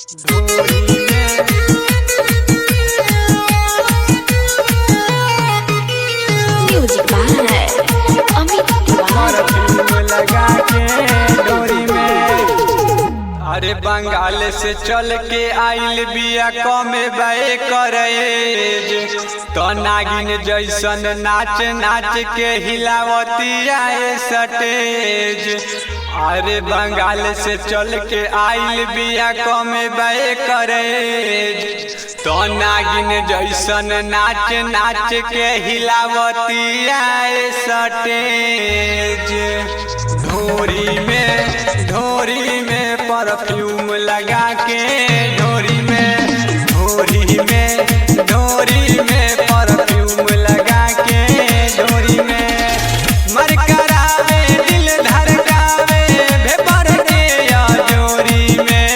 Music by Amit Tiwari लगा के डोरी में। अरे बंगाल से चल के आइल बिया कमे बे करे तो नागिन जैसन नाच नाच के हिलावतिया सटेज। अरे बंगाल से चल के आइल बिया कमे बे करे तो नागिन जैसन नाच नाच के हिलावतिया सटेज। ढोरी में परफ्यूम लगा के ढोरी में परफ्यूम लगा के ढोरी में मर करावे दिल धड़कावे भेपर के जोरी में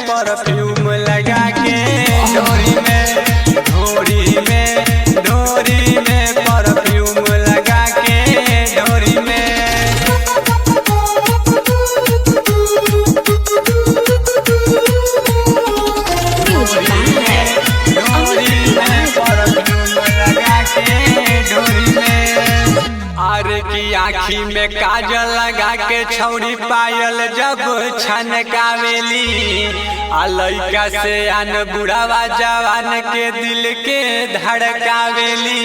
परफ्यूम लगा के ढोरी में परफ्यूम लगा के ढोरी में। अरे की आँखी में काजल लगा के छौरी पायल जब छनकावेली आ लइका से आन बुढ़ावा जवान के दिल के धड़कावेली।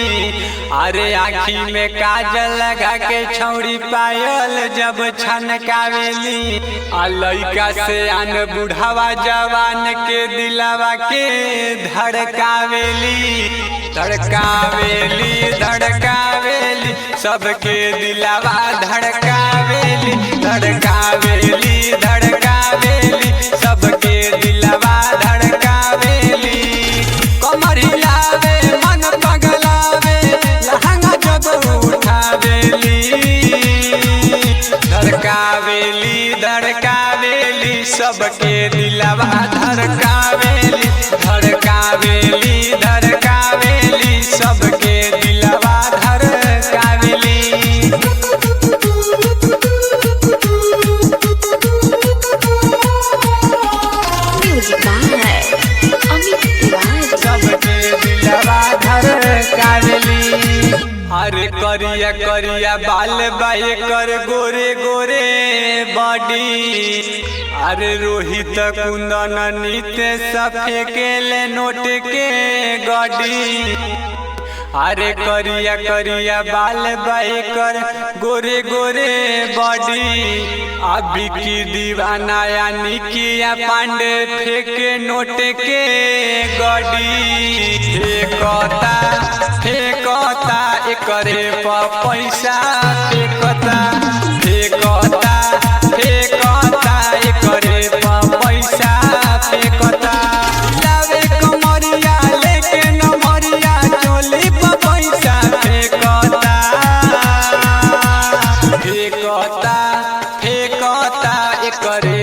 अरे आँखी में काजल लगा के छौरी पायल जब छनकावेली आ लइका से आन बुढ़ावा जवान के दिलवा के धड़कावेली सबके दिलवा धड़कावेली सबके दिलवा धड़कावेली। कमर हिलावे मन पगलावे लहंगा जब उठावेली धड़कावेली सबके दिलवा धड़कावेली सबके दिलवा धड़कावेली। म्यूजिक बाय अमित तिवारी सबके दिलवा धड़कावेली। अरे करिया बाल बाए कर गोरे बॉडी। अरे रोहित कुंदन नीते सफेकेले नोट के गडी। अरे करिया बाल बाए कर गोरे बॉडी। अभी की दीवाना यानी किया पांडे फेंके नोट के गडी। फेंकता एकरे पैसा फेंकता एकरे पैसा फेंकता। लावे कमरिया लेके नमरिया चोली पैसा फेंकता एकरे